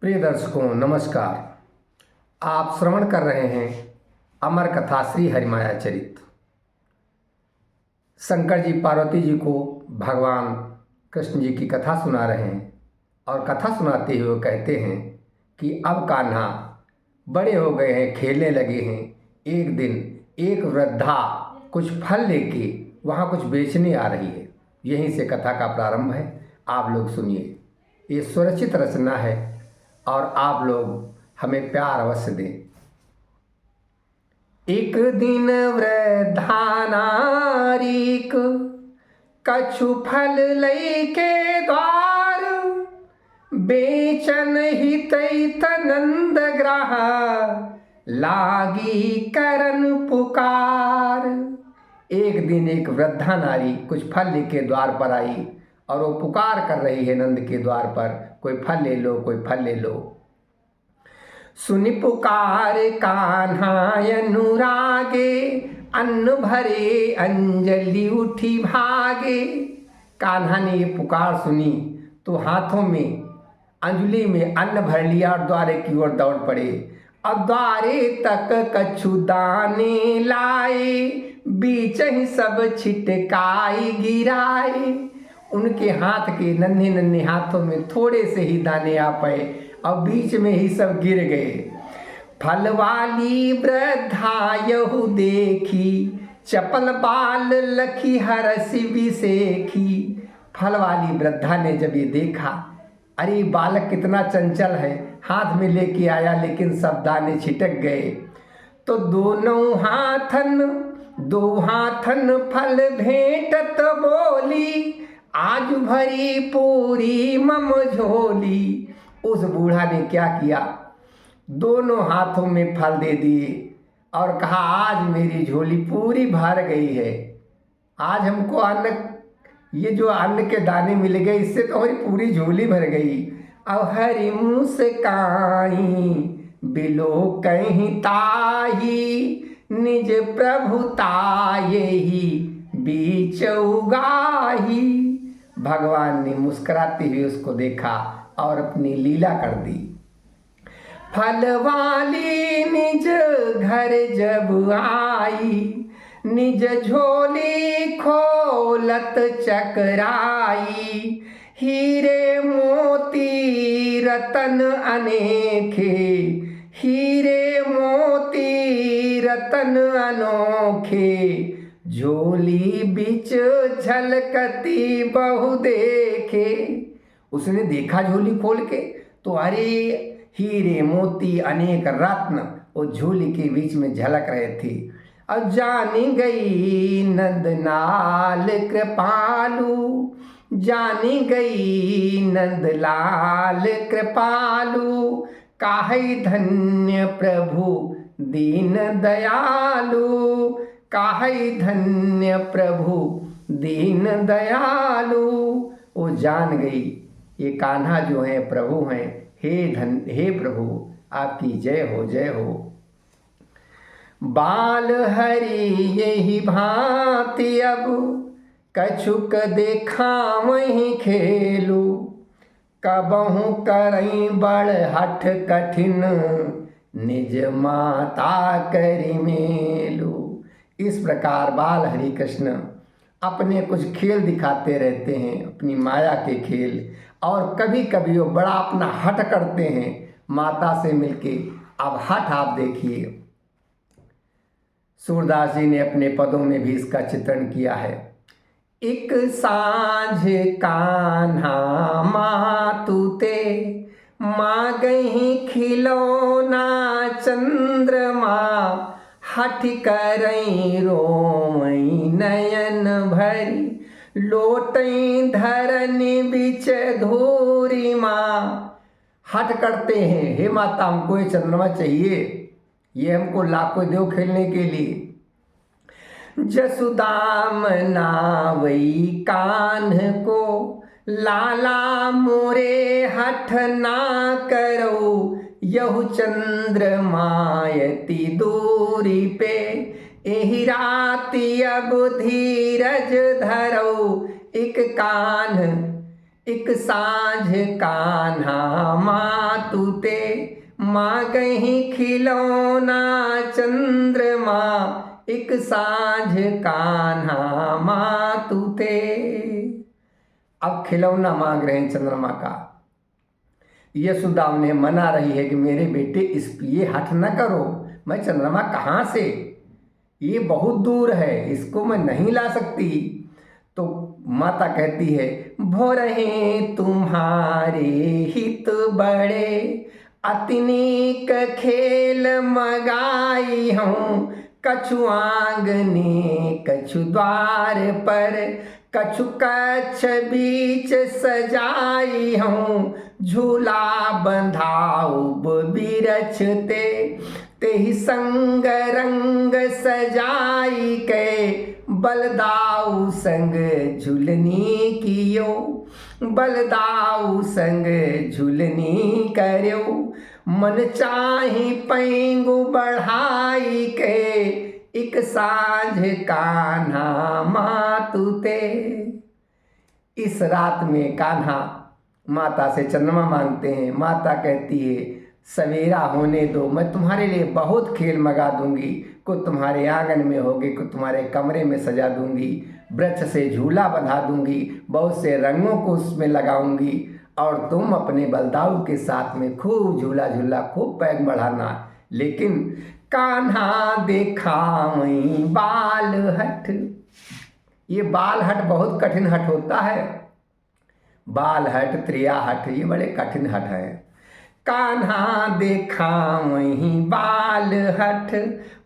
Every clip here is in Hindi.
प्रिय दर्शकों नमस्कार। आप श्रवण कर रहे हैं अमर कथा श्री हरिमाया चरित। शंकर जी पार्वती जी को भगवान कृष्ण जी की कथा सुना रहे हैं और कथा सुनाते हुए कहते हैं कि अब कान्हा बड़े हो गए हैं, खेलने लगे हैं। एक दिन एक वृद्धा कुछ फल लेके वहाँ कुछ बेचने आ रही है। यहीं से कथा का प्रारंभ है। आप लोग सुनिए। ये सुरक्षित रचना है और आप लोग हमें प्यार अवश्य दें। एक दिन वृद्धा नारी कछु फल लैके द्वार, बेचन हितैत नंद ग्राह, लागी करन पुकार। एक दिन एक वृद्धा नारी कुछ फल लेके द्वार पर आई और वो पुकार कर रही है नंद के द्वार पर, कोई फल ले लो, कोई फल ले लो। सुनि पुकार कान्हा अनुरागे, अन्न भरे अंजलि उठी भागे। कान्हा ने ये पुकार सुनी तो हाथों में अंजलि में अन्न भर लिया और द्वारे की ओर दौड़ पड़े। अब द्वारे तक कछु दाने लाए, बीच ही सब छिटकाई गिराए। उनके हाथ के नन्हे नन्हे हाथों में थोड़े से ही दाने आ पाए और बीच में ही सब गिर गए। फल वाली वृद्धा यहु देखी, चपल बाल लखी हरसि बिसेखी। फल वाली वृद्धा ने जब ये देखा, अरे बालक कितना चंचल है, हाथ में लेके आया लेकिन सब दाने छिटक गए। तो दो हाथन फल भेंटत बोली, आज भरी पूरी मम झोली। उस बूढ़ा ने क्या किया, दोनों हाथों में फल दे दिए और कहा आज मेरी झोली पूरी भर गई है। आज हमको अन्न, ये जो अन्न के दाने मिल गए इससे तो हमारी पूरी झोली भर गई। अब हरि मुस्काई बिलो कहीं ताही, निज प्रभुता यही बीच उगाही। भगवान ने मुस्कुराते हुए उसको देखा और अपनी लीला कर दी। फल वाली निज घर जब आई, निज झोली खोलत चकराई। हीरे मोती रतन अनेखे, हीरे मोती रतन अनोखे। झोली बिच झलकती बहु देखे। उसने देखा झोली खोल के तो अरे हीरे मोती अनेक रत्न वो झोली के बीच में झलक रहे थे। अब जानी गई नंदलाल कृपालु, जानी गई नंदलाल कृपालु। काहे धन्य प्रभु दीन दयालु, काहे धन्य प्रभु दीन दयालु। वो जान गई ये कान्हा जो है प्रभु हैं। हे प्रभु आपकी जय हो, जय हो। बाल हरि यही भांति अब, कछुक देखा वहीं खेलू। कबहू करई बड़ हठ कठिन, निज माता करि मेलू। इस प्रकार बाल हरि कृष्ण अपने कुछ खेल दिखाते रहते हैं, अपनी माया के खेल। और कभी कभी वो बड़ा अपना हठ करते हैं माता से मिलके। अब हठ आप देखिए, सूरदास जी ने अपने पदों में भी इसका चित्रण किया है। एक सांझ कान्हा मातुते, मांगहि खिलौना चंद्रमा। हठ करई रोमई नयन भरी, लोटई धरन बिच धूरी माँ। हठ करते हैं, हे माता हमको ये चंद्रमा चाहिए, ये हमको लाखों देव खेलने के लिए। जसुदाम नावई कान्ह को, लाला मोरे हठ ना करो। यहु चंद्रमायति दूरी पे, एहि राति अब धीरज धरो। एक कान्ह एक साँझ कान्हा मातु ते मांगहि खिलौना चंद्रमा। एक साँझ कान्हा मातु ते। अब खिलौना मांग रहे हैं चंद्रमा का। यशोदा उन्हें मना रही है कि मेरे बेटे ये हठ न करो, मैं चंद्रमा कहाँ से, ये बहुत दूर है, इसको मैं नहीं ला सकती। तो माता कहती है भोरहे तुम्हारे हित बड़े, अतनीक खेल मगाई हूँ। कछु आंगने कछु द्वार पर, कछु कच्छ बीच सजाई हूँ। झूला बंधाऊब बिरछ ते, तेहि संग रंग सजाई के। बलदाऊ संग झुलनी कियो, बलदाऊ संग झुलनी करो। मन चाही पैंगु बढ़ाई के, एक साँझ कान्हा मातु ते। इस रात में कान्हा माता से चंद्रमा मांगते हैं। माता कहती है सवेरा होने दो, मैं तुम्हारे लिए बहुत खेल मंगा दूंगी। कुछ तुम्हारे आंगन में होगी, कुछ तुम्हारे कमरे में सजा दूंगी। वृक्ष से झूला बंधा दूंगी, बहुत से रंगों को उसमें लगाऊंगी, और तुम अपने बलदाऊ के साथ में खूब झूला झूला, खूब पैग बढ़ाना। लेकिन कान्हा देखा वहीं बाल हठ। ये बाल हठ बहुत कठिन हठ होता है। बाल हठ, त्रिया हठ, ये बड़े कठिन हठ है। कान्हा देखा वहीं बाल हठ,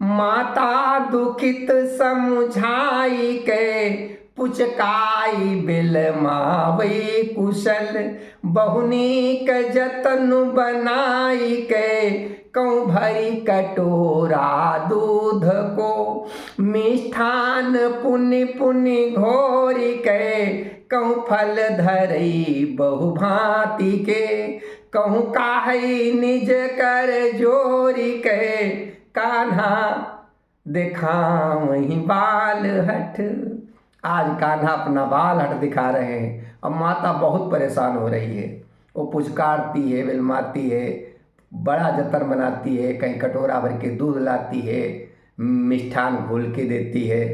माता दुखित समझाई के। पुचकाई बिल मावई कुशल, बहुनीक जतन बनाई के। कहूँ भरी कटोरा दूध को, मिष्ठान पुनि पुनि घोरी के। कहूँ फल धरई बहु भांति के, कहूँ काहई निज कर जोरी के। कान्हा देखा वहीं बाल हठ। आज कान्हा अपना बाल हठ दिखा रहे हैं। अब माता बहुत परेशान हो रही है। वो पुचकारती है, बिलमाती है, बड़ा जतन बनाती है, कहीं कटोरा भर के दूध लाती है, मिष्ठान घोल के देती है,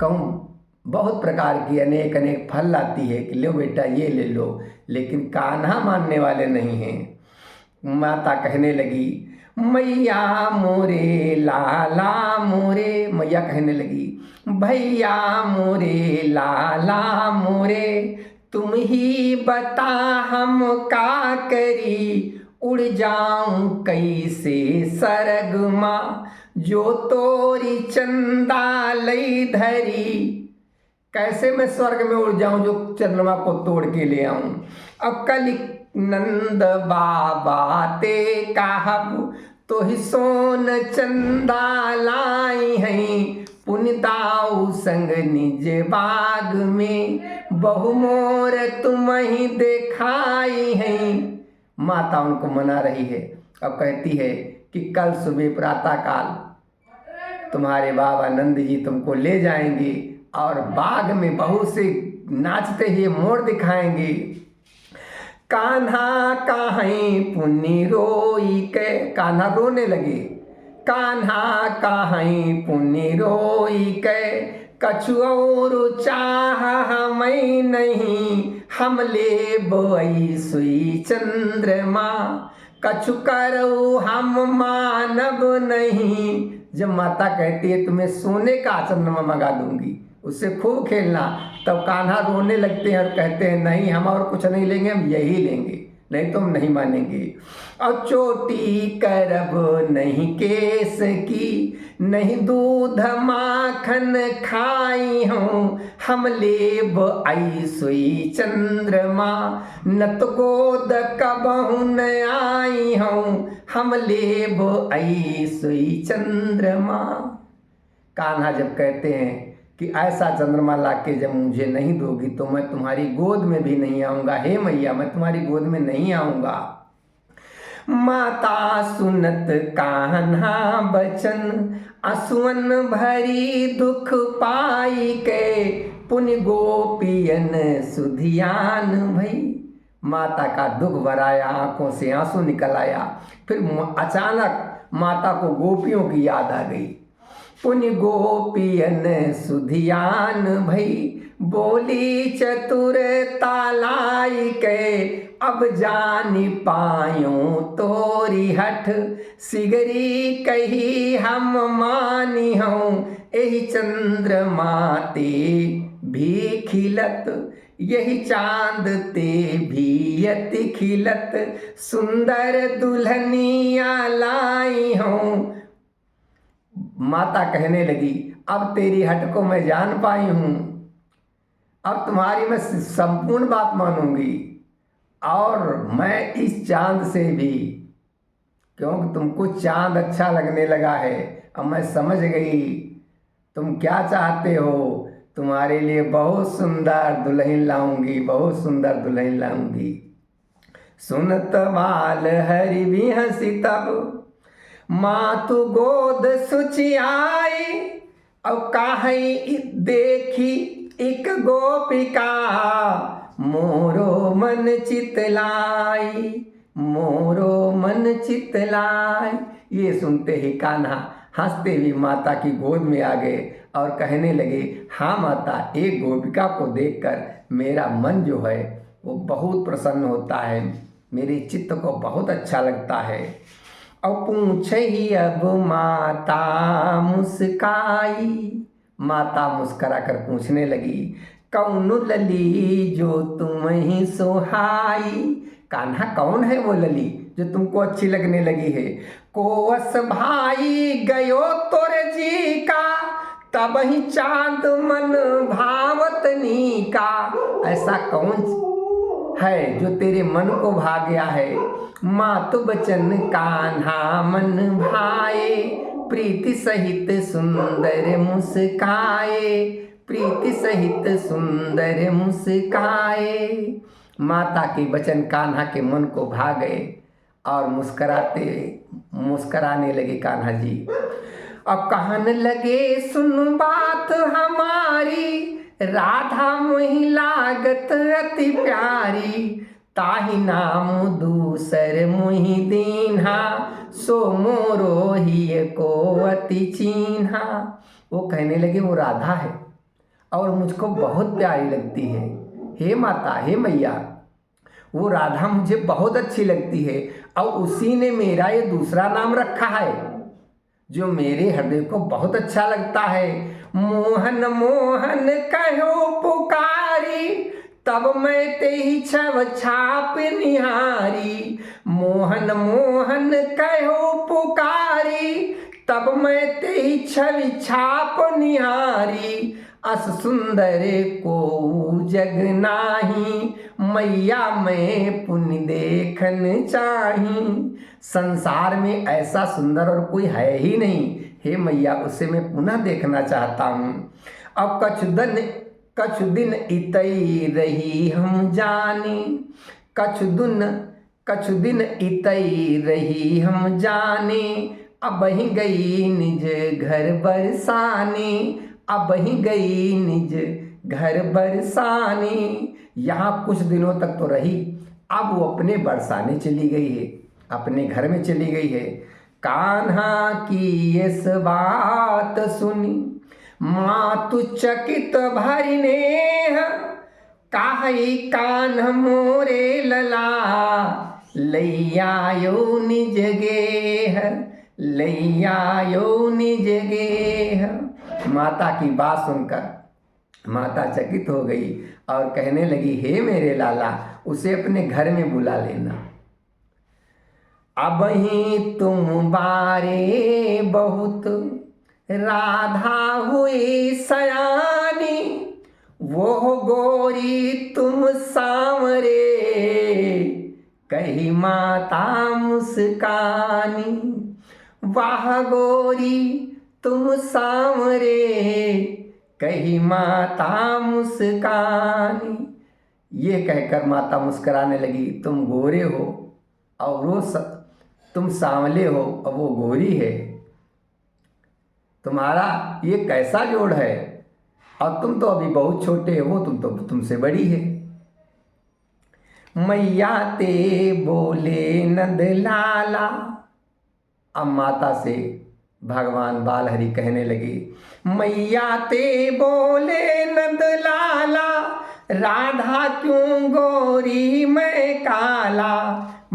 कहूँ बहुत प्रकार की अनेक अनेक फल लाती है कि लो बेटा ये ले लो। लेकिन कान्हा मानने वाले नहीं हैं। माता कहने लगी मैया मोरे लाला मोरे। मैया कहने लगी भैया मोरे लाला मोरे, तुम ही बता हम का करी। उड़ जाऊं कैसे सरगमा, जो तोरी चंदा लई धरी। कैसे मैं स्वर्ग में उड़ जाऊं जो चंद्रमा को तोड़ के ले आऊं। अकल नंद बाबा ते कहब, तो ही सोन चंदा लाई हैं। पुनिताऊ संग निज बाग में, बहुमोर तुम ही दिखाई हैं। माता उनको मना रही है। अब कहती है कि कल सुबह प्रातः काल तुम्हारे बाबा नंद जी तुमको ले जाएंगे और बाग में बहुत से नाचते हुए मोर दिखाएंगे। कान्हा काहीं पुनि रोई के। कान्हा रोने लगे। कान्हा काहीं पुनि रोई के, कछु और चाह हमें नहीं। हम ले बोई सुई चंद्रमा, कछु करो हम मानव नहीं। जब माता कहती है तुम्हें सोने का चंद्रमा मंगा दूंगी, उससे खूब खेलना, तब कान्हा रोने लगते हैं और कहते हैं नहीं हम और कुछ नहीं लेंगे, हम यही लेंगे, नहीं तो हम नहीं मानेंगे। और चोटी करब नहीं केस की, नहीं दूध माखन खाई हूँ। हम लेब आई सुई चंद्रमा, न तो गोद कबहू न आई हूँ। हम लेब आई सुई चंद्रमा। कान्हा जब कहते हैं कि ऐसा चंद्रमा लाके जब मुझे नहीं दोगी तो मैं तुम्हारी गोद में भी नहीं आऊँगा। हे मैया मैं तुम्हारी गोद में नहीं आऊँगा। माता सुनत कान्हा बचन, असुवन भरी दुख पाई के। पुण्य गोपियन सुधियान भई। माता का दुख भराया, आंखों से आंसू निकल आया। फिर अचानक माता को गोपियों की याद आ गई। पुण्य गोपियन सुधियान भई, बोली चतुर तालाई के, अब जानी पायूं तोरी हठ, सिगरी कही हम मानी हूँ, यही चंद्रमा ते भी खिलत, यही चांद ते भी यति खिलत, सुंदर दुल्हनिया लाई हूँ। माता कहने लगी, अब तेरी हट को मैं जान पाई हूँ, अब तुम्हारी मैं संपूर्ण बात मानूंगी, और मैं इस चांद से भी, क्योंकि तुमको चांद अच्छा लगने लगा है, अब मैं समझ गई तुम क्या चाहते हो। तुम्हारे लिए बहुत सुंदर दुल्हन लाऊंगी, बहुत सुंदर दुल्हन लाऊंगी। सुनत वाल हरि भी हंसी तब, मातु गोद सुचि आई, अब काहि देखी एक गोपिका, मोरो मन चितलाई, मोरो मन चितलाई। ये सुनते ही कान्हा हंसते हुए माता की गोद में आ गए और कहने लगे, हाँ माता, एक गोपिका को देखकर मेरा मन जो है वो बहुत प्रसन्न होता है, मेरे चित्त को बहुत अच्छा लगता है। और पूछे ही अब माता मुस्काई, माता मुस्करा कर पूछने लगी, कौन लली जो तुम ही सोहाई। कान्हा, कौन है वो लली जो तुमको अच्छी लगने लगी है। कोस भाई गयो तोरे जी का, तब ही चांद मन भावतनी का। ऐसा कौन है जो तेरे मन को भा गया है। मातु बचन कान्हा मन भाए, प्रीति सहित सुंदर मुस्काए, प्रीति सहित सुंदर मुस्काए। माता के वचन कान्हा के मन को भा गए और मुस्कराने लगे कान्हा जी। अब कहने लगे, सुन बात हमारी, राधा मोहि लागत अति प्यारी, ताहि नाम दूसर मोहि दीन्हा, सो मोरो ही को अति चीन्हा। वो कहने लगे, वो राधा है और मुझको बहुत प्यारी लगती है। हे माता, हे मैया, वो राधा मुझे बहुत अच्छी लगती है और उसी ने मेरा ये दूसरा नाम रखा है जो मेरे हृदय को बहुत अच्छा लगता है। मोहन मोहन कहो पुकारी, तब मैं तेहि छव छाप निहारी। मोहन मोहन कहो पुकारी, तब मैं तेहि छवि छाप निहारी। अस सुंदर को जग नाही, मैया मैं पुण्य देखन चाही। संसार में ऐसा सुंदर और कोई है ही नहीं, हे मैया, उसे मैं पुनः देखना चाहता हूँ। अब कछु दिन इतई रही हम जानी, कछु दिन इतई रही हम जानी। अब ही गई निज घर बरसानी, अब ही गई निज घर बरसानी। यहाँ कुछ दिनों तक तो रही, अब वो अपने बरसाने चली गई है, अपने घर में चली गई है। कान्हा की इस बात सुनी, मातु चकित भरी नेह, काहि कान्ह मोरे लला, लैयायो निज गेह, लैयायो निज गेह। माता की बात सुनकर माता चकित हो गई और कहने लगी, हे मेरे लाला, उसे अपने घर में बुला लेना। अब ही तुम बारे बहुत राधा हुई सयानी, वो गोरी तुम सांवरे, कही माता मुस्कानी। वाह गोरी तुम सांवरे, कही माता मुस्कानी। ये कहकर माता मुस्कुराने लगी, तुम गोरे हो और वो तुम सांवले हो और वो गोरी है, तुम्हारा ये कैसा जोड़ है। और तुम तो अभी बहुत छोटे हो, तुम तो तुमसे बड़ी है। मैया ते बोले नंद लाला। अब माता से भगवान बालहरि कहने लगे, मैया ते बोले नंद लाला, राधा क्यों गोरी मैं काला।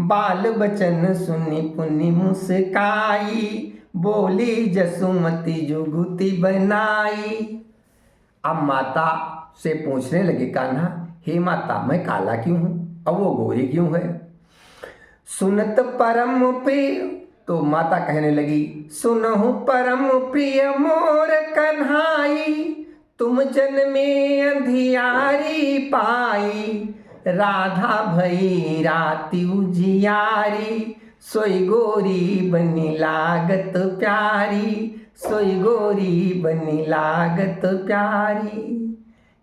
बाल बचन सुनी पुनि मुस्काई, बोली जसुमती जुगुती बनाई। अब माता से पूछने लगे कान्हा, हे माता मैं काला क्यों हूं और वो गोरी क्यों है। सुनत परम प्रिय, तो माता कहने लगी, सुनहु परम प्रिय मोर कन्हाई, तुम जन्मे अंधियारी पाई। राधा भई राति उजियारी, सोई गोरी बनी लागत प्यारी, सोई गोरी बनी लागत प्यारी।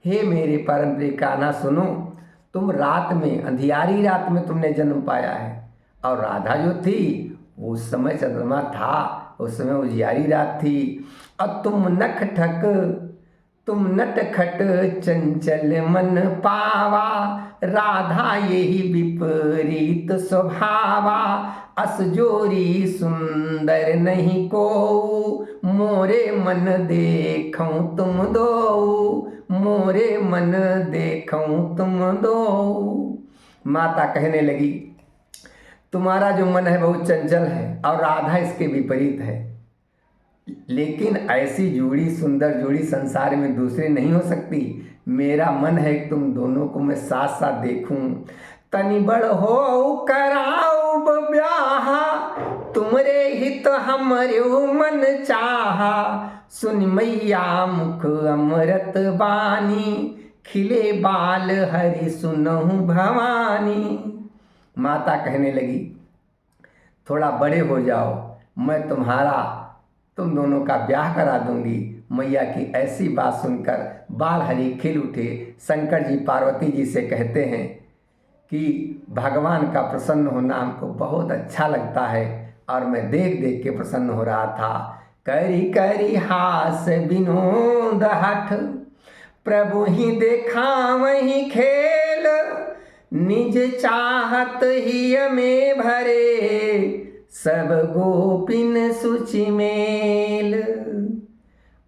हे मेरे परम प्रिय कान्हा सुनो, तुम रात में, अंधियारी रात में तुमने जन्म पाया है, और राधा जो थी उस समय चंद्रमा था, उस समय उजियारी रात थी। और तुम नटखट चंचल मन पावा, राधा यही विपरीत स्वभावा। अस जोरी सुंदर नहीं को, मोरे मन देखूं तुम दो, मोरे मन देखूं तुम दो। माता कहने लगी, तुम्हारा जो मन है बहुत चंचल है और राधा इसके विपरीत है, लेकिन ऐसी जोड़ी, सुंदर जोड़ी संसार में दूसरी नहीं हो सकती। मेरा मन है कि तुम दोनों को मैं साथ साथ देखूं। तनि बड़ हो कराओ ब्याहा, तुमरे हित हमरे मन चाहा। सुन मैया मुख अमृत बानी, खिले बाल हरि सुनहु भवानी। माता कहने लगी, थोड़ा बड़े हो जाओ, मैं तुम दोनों का ब्याह करा दूंगी। मैया की ऐसी बात सुनकर बालहरि खिल उठे। शंकर जी पार्वती जी से कहते हैं कि भगवान का प्रसन्न होना हमको बहुत अच्छा लगता है, और मैं देख देख के प्रसन्न हो रहा था। करी करी हास विनोद हठ, प्रभु ही देखा वही खेल। निज चाहत ही में भरे, सब गोपिन सुचि मेल।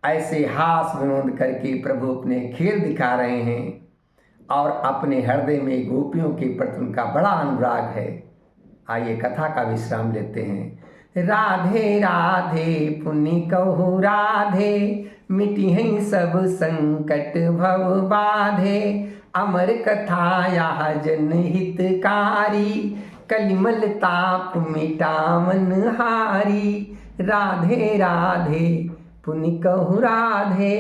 ऐसे हास विनोद करके प्रभु अपने खेल दिखा रहे हैं, और अपने हृदय में गोपियों के प्रति उनका बड़ा अनुराग है। आइए कथा का विश्राम लेते हैं। राधे राधे पुनि कहु राधे, मिटी हैं सब संकट भव बाधे। अमर कथा यह जन हितकारी, कलिमल ताप मिटावन हारी। राधे राधे पुनि कहु राधे।